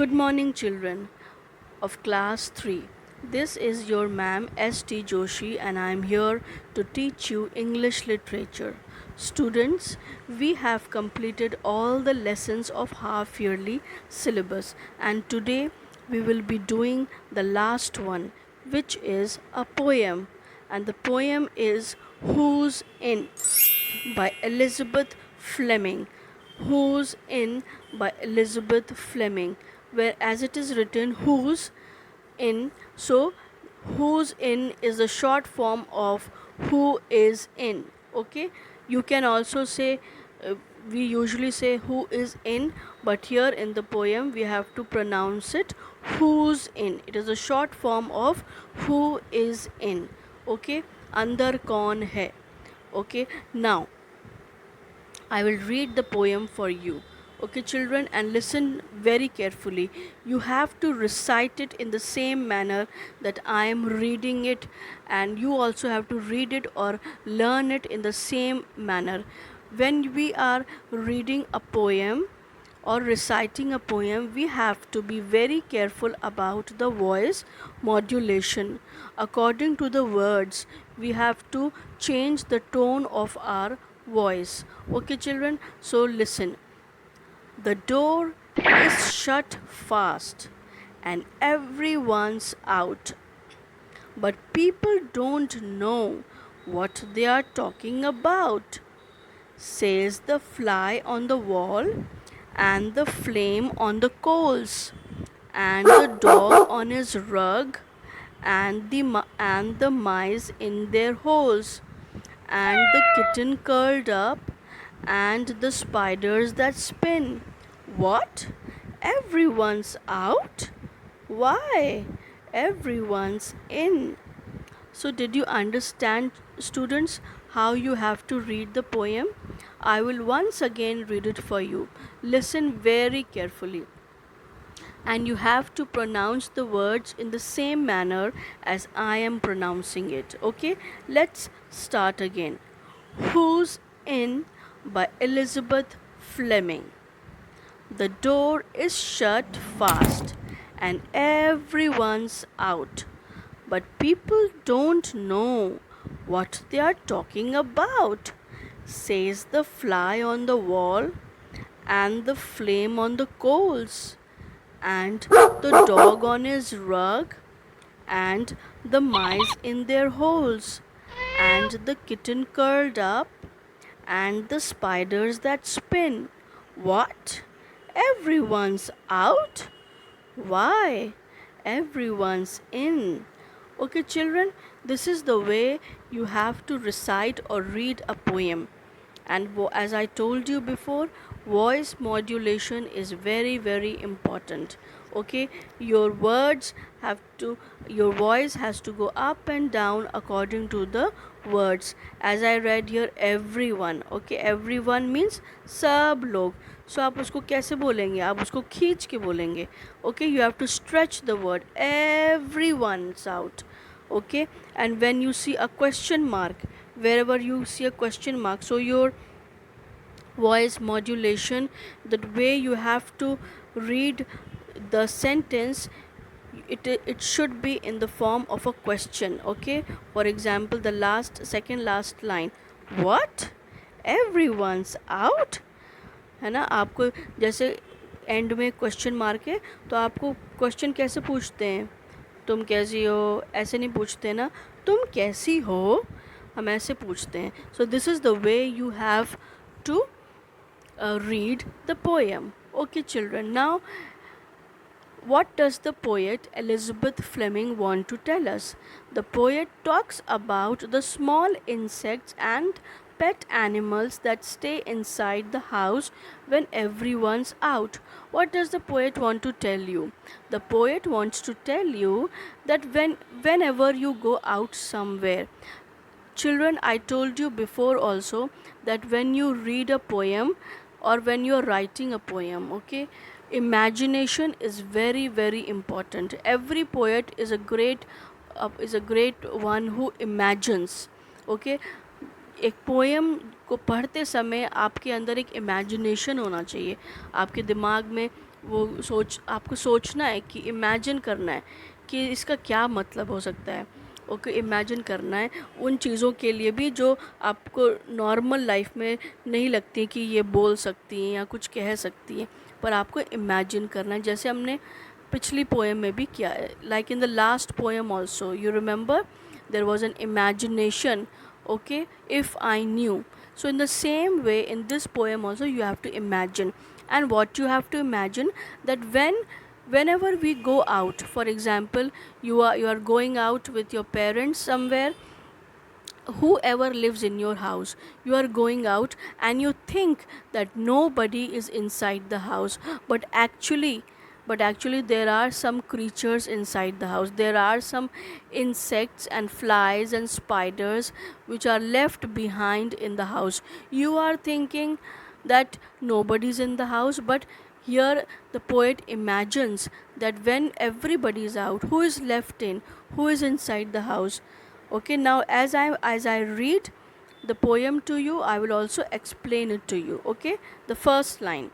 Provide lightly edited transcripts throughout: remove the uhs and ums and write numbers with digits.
Good morning, children of class 3. This is your ma'am S.T. Joshi, and I am here to teach you English literature. Students, we have completed all the lessons of half yearly syllabus, and today we will be doing the last one, which is a poem. And the poem is Who's In by Elizabeth Fleming. Who's In by Elizabeth Fleming, where as it is written who's in, so who's in is the short form of who is in. Okay, you can also say uh, we usually say who is in, but here in the poem we have to pronounce it who's in. It is a short form of who is in. Okay, andar kaun hai. Okay, now I will read the poem for you. Okay, children, and listen very carefully. You have to recite it in the same manner that I am reading it, and you also have to read it or learn it in the same manner. When we are reading a poem or reciting a poem, we have to be very careful about the voice modulation. According to the words, we have to change the tone of our voice. Okay, children, so listen. The door is shut fast and everyone's out. But people don't know what they are talking about, says the fly on the wall, and the flame on the coals, and the dog on his rug, and the mice in their holes, and the kitten curled up, and the spiders that spin. What? Everyone's out? Why? Everyone's in. So, did you understand, students, how you have to read the poem? I will once again read it for you. Listen very carefully. And you have to pronounce the words in the same manner as I am pronouncing it. Okay, let's start again. Who's In by Elizabeth Fleming. The door is shut fast and everyone's out. But people don't know what they are talking about, says the fly on the wall, and the flame on the coals, and the dog on his rug, and the mice in their holes, and the kitten curled up, and the spiders that spin. What? Everyone's out? Why? Everyone's in. Okay, children, this is the way you have to recite or read a poem. And as I told you before, voice modulation is very, very important. Okay, your words have to, your voice has to go up and down according to the words. As I read here, everyone. Okay, everyone means सब लोग. So आप उसको कैसे बोलेंगे? आप उसको खींच के बोलेंगे. Okay, you have to stretch the word. Everyone's out. Okay, and when you see a question mark, wherever you see a question mark, so your voice modulation, the way you have to read the sentence, it should be in the form of a question. Okay, for example, the second last line, what? Everyone's out. है ना, आपको जैसे and में question mark है तो आपको question कैसे पूछते हैं? तुम कैसी हो, ऐसे नहीं पूछते ना, तुम कैसी हो, हम ऐसे पूछते हैं. So this is the way you have to read the poem. Okay, children, now what does the poet Elizabeth Fleming want to tell us? The poet talks about the small insects and pet animals that stay inside the house when everyone's out. What does the poet want to tell you? The poet wants to tell you that whenever you go out somewhere, children, I told you before also that when you read a poem or when you are writing a poem, okay, imagination is very, very important. Every poet is a great one who imagines. Okay, एक poem को पढ़ते समय आपके अंदर एक imagination होना चाहिए. आपके दिमाग में वो आपको सोचना है कि इमेजिन करना है कि इसका क्या मतलब हो सकता है। ओके, इमेजिन करना है उन चीज़ों के लिए भी जो आपको नॉर्मल लाइफ में नहीं लगती कि ये बोल सकती हैं या कुछ कह सकती हैं, पर आपको इमेजिन करना है, जैसे हमने पिछली पोएम में भी किया है। Like in the last poem also, you remember, there was an imagination, okay, if I knew. So in the same way, in this poem also you have to imagine. And what you have to imagine, that whenever we go out, for example, you are going out with your parents somewhere, whoever lives in your house, you are going out and you think that nobody is inside the house, but actually there are some creatures inside the house. There are some insects and flies and spiders which are left behind in the house. You are thinking that nobody is in the house, but here the poet imagines that when everybody is out, who is left in, who is inside the house. Okay, now as I read the poem to you, I will also explain it to you. Okay, the first line: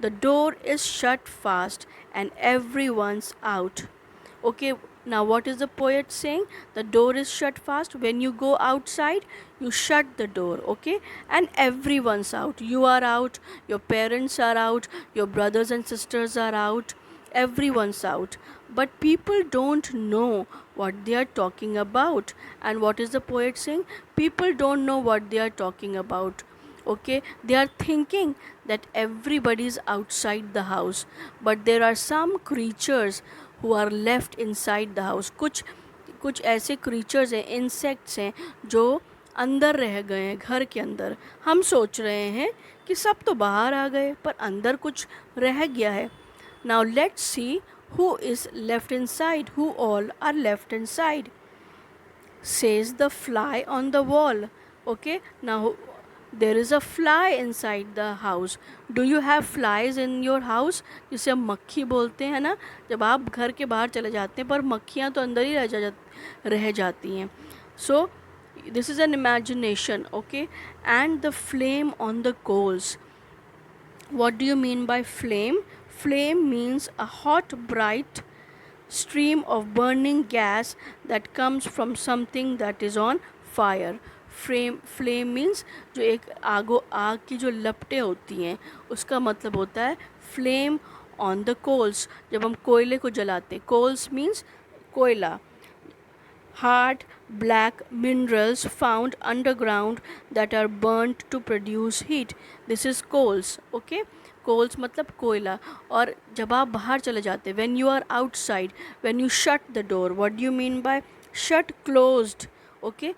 the door is shut fast and everyone's out. Okay, now what is the poet saying? The door is shut fast. When you go outside, you shut the door, okay, and everyone's out. You are out, your parents are out, your brothers and sisters are out, everyone's out. But people don't know what they are talking about. And what is the poet saying? People don't know what they are talking about. Okay, they are thinking that everybody is outside the house, but there are some creatures who are left inside the house. कुछ ऐसे creatures हैं, insects हैं, जो अंदर रह गए हैं, घर के अंदर. हम सोच रहे हैं कि सब तो बाहर आ गए, पर अंदर कुछ रह गया है. Now let's see who is left inside, who all are left inside. Says the fly on the wall. Okay, now there is a fly inside the house. Do you have flies in your house? जिसे हम मक्खी बोलते हैं ना, जब आप घर के बाहर चले जाते हैं पर मक्खियाँ तो अंदर ही रह जाती हैं. So this is an imagination. Okay, and the flame on the coals. What do you mean by flame? Flame means a hot, bright stream of burning gas that comes from something that is on fire. Flame means जो एक आग की जो लपटें होती हैं, उसका मतलब होता है flame on the coals. जब हम कोयले को जलाते हैं, coals means कोयला. Hard black minerals found underground that are burnt to produce heat. This is coals. Okay, coals मतलब कोयला. और जब आप बाहर चले जाते हैं, when you are outside, when you shut the door, what do you mean by shut? Closed. Okay,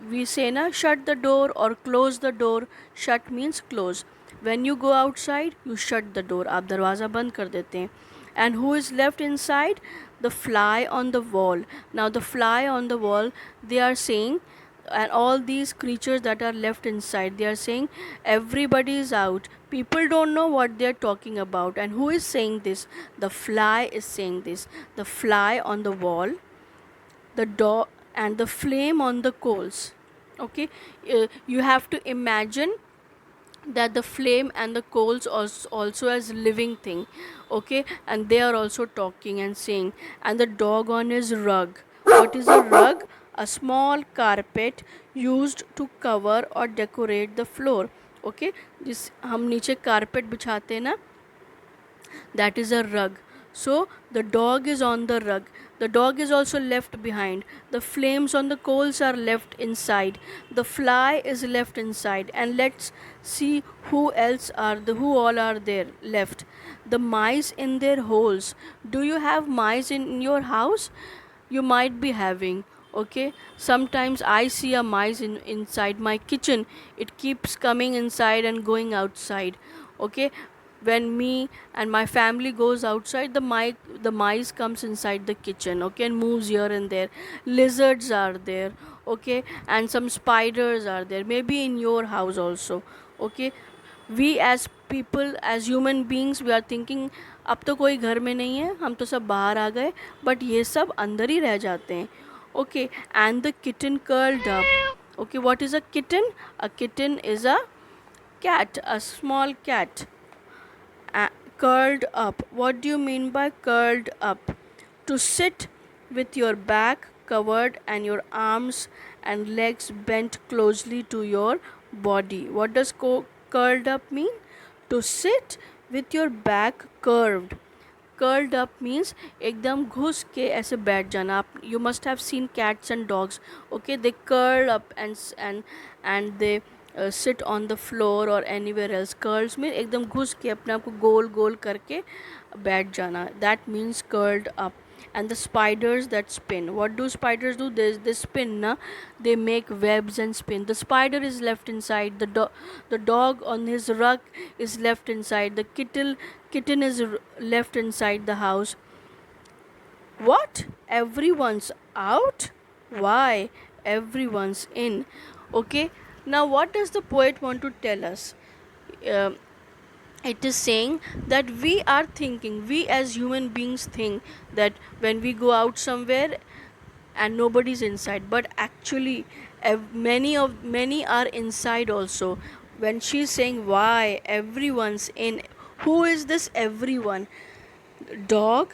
we say na shut the door or close the door. Shut means close. When you go outside, you shut the door. आप दरवाज़ा बंद कर देते हैं. And who is left inside? The fly on the wall. Now the fly on the wall, they are saying, and all these creatures that are left inside, they are saying everybody is out, people don't know what they are talking about. And who is saying this? The fly is saying this. The fly on the wall, the door, and the flame on the coals. Okay, you have to imagine that the flame and the coals also as living thing. Okay, and they are also talking and saying. And the dog on his rug. What is a rug? A small carpet used to cover or decorate the floor. Okay, जिस हम नीचे carpet बिछाते हैं ना, that is a rug. So the dog is on the rug. The dog is also left behind. The flames on the coals are left inside. The fly is left inside. And let's see who all are there left. The mice in their holes. Do you have mice in your house? You might be having. Okay, sometimes I see a mice inside my kitchen. It keeps coming inside and going outside. Okay, when me and my family goes outside, the mice comes inside the kitchen. Okay, and moves here and there. Lizards are there. Okay, and some spiders are there, maybe in your house also. Okay, we as people, as human beings, we are thinking अब तो कोई घर में नहीं है, हम तो सब बाहर आ गए, बट ये सब अंदर ही रह जाते हैं. Okay, and the kitten curled up. Okay, what is a kitten? A kitten is a cat, a small cat. Curled up. What do you mean by curled up? To sit with your back covered and your arms and legs bent closely to your body. What does curled up mean? To sit with your back curved. Curled up means एकदम घुस के ऐसे बैठ जाना. आप you must have seen cats and dogs. Okay, they curl up and they sit on the floor or anywhere else. Curls mean एकदम घुस के अपने आप को गोल गोल करके बैठ जाना. That means curled up. And the spiders that spin, what do spiders do? They spin, na? They make webs and spin. The spider is left inside, the dog on his rug is left inside, the kitten is left inside the house. What? Everyone's out? Why? Everyone's in. Okay, now what does the poet want to tell us? uh, it is saying that we are thinking, we as human beings think that when we go out somewhere and nobody's inside, but actually many are inside also. When she's saying why everyone's in, who is this everyone? Dog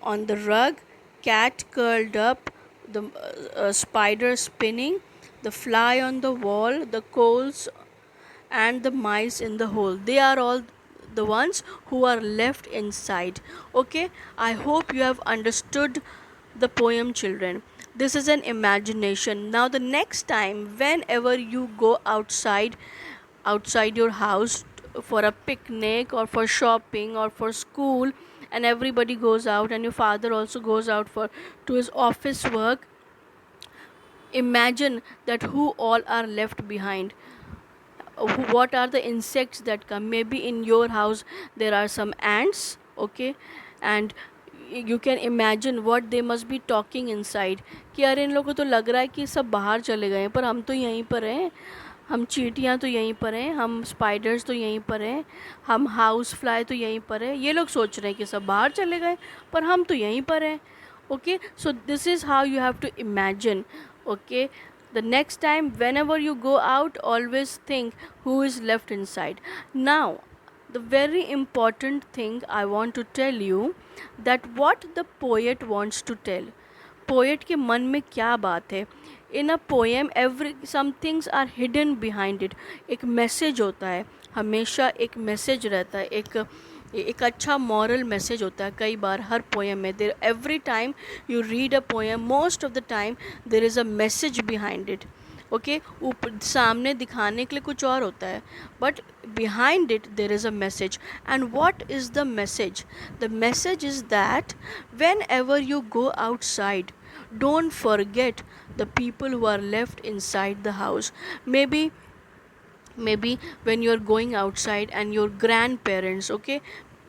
on the rug, cat curled up, the spider spinning, the fly on the wall, the coals and the mice in the hole. They are all the ones who are left inside. Okay, I hope you have understood the poem, children. This is an imagination. Now the next time whenever you go outside your house for a picnic or for shopping or for school, and everybody goes out and your father also goes out for to his office work, imagine that who all are left behind. What are the insects that come? Maybe in your house there are some ants. Okay, and you can imagine what they must be talking inside कि अरे इन लोगों को तो लग रहा है कि सब बाहर चले गए पर हम तो यहीं पर हैं, हम चींटियाँ तो यहीं पर हैं, हम स्पाइडर्स तो यहीं पर हैं, हम हाउस फ्लाई तो यहीं पर है. ये लोग सोच रहे हैं कि सब बाहर चले गए पर हम तो यहीं पर हैं. Okay, so this is how you have to imagine. Okay, the next time whenever you go out, always think who is left inside. Now the very important thing I want to tell you, that what the poet wants to tell. Poet के मन में क्या बात है. In a poem every some things are hidden behind it. एक message होता है, हमेशा एक मैसेज रहता है, एक अच्छा मॉरल मैसेज होता है कई बार हर पोएम में. देर every time you read a poem, most of the time there is a message behind it. Okay, ऊपर सामने दिखाने के लिए कुछ और होता है, but behind it there is a message. And what is the message? The message is that when ever you go outside, don't forget the people who are left inside the house. Maybe when you're going outside and your grandparents, okay,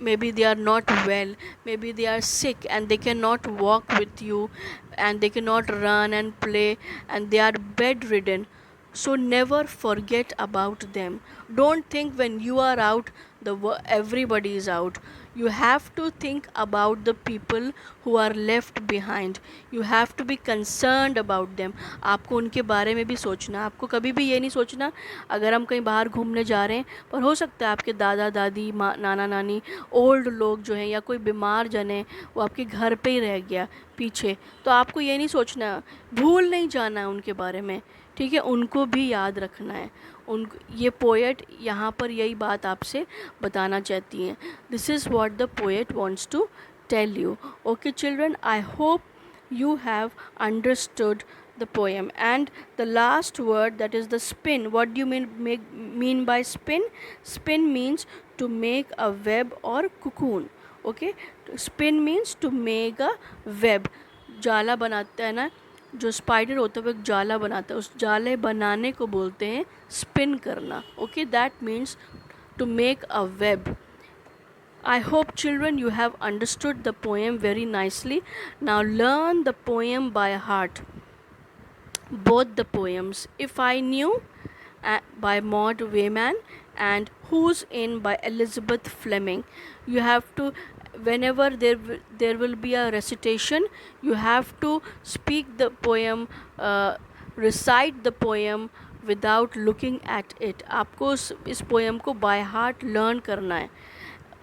maybe they are not well, maybe they are sick and they cannot walk with you and they cannot run and play and they are bedridden. So never forget about them. Don't think when you are out everybody is out. You have to think about the people who are left behind. You have to be concerned about them. आपको उनके बारे में भी सोचना. आपको कभी भी ये नहीं सोचना अगर हम कहीं बाहर घूमने जा रहे हैं पर हो सकता है आपके दादा दादी नाना नानी ओल्ड लोग जो हैं या कोई बीमार जन है वो आपके घर पे ही रह गया पीछे, तो आपको ये नहीं सोचना, भूल नहीं जाना है उनके बारे में. ठीक है, उनको भी याद रखना है. उन ये पोएट यहाँ पर यही बात आपसे बताना चाहती हैं. This is what the poet wants to tell you. Okay children, I hope you have understood the poem. And the last word, that is the spin. What do you mean by spin? Spin means to make a web or cocoon. Okay, spin means to make a web. जाला बनाता है ना, जो spider होता है वो एक जाला बनाता है, उस जाले बनाने को बोलते हैं स्पिन करना. Okay, that means to make a web. I hope children you have understood the poem very nicely. Now learn the poem by heart. Both the poems, If I Knew by Maud Wayman and Who's In by Elizabeth Fleming. You have to, whenever there will be a recitation, you have to speak the poem, recite the poem without looking at it. आपको इस poem को by heart learn करना है.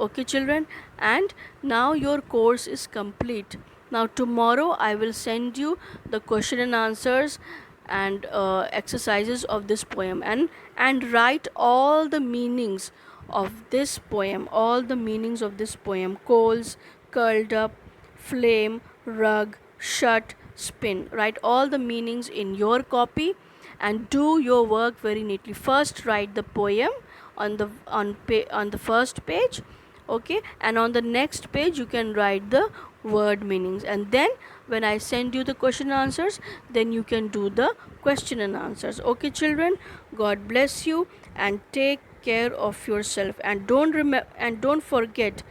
Okay, children, and now your course is complete. Now tomorrow I will send you the question and answers and exercises of this poem, and write all the meanings of this poem, all the meanings of this poem: coals, curled up, flame, rug, shut, spin. Write all the meanings in your copy and do your work very neatly. First write the poem on the first page, okay, and on the next page you can write the word meanings, and then when I send you the question and answers, then you can do the question and answers. Okay, children, God bless you and take care of yourself, and don't forget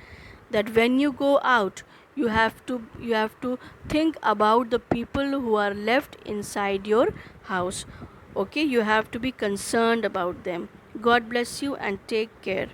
that when you go out, you have to think about the people who are left inside your house. Okay, you have to be concerned about them. God bless you and take care.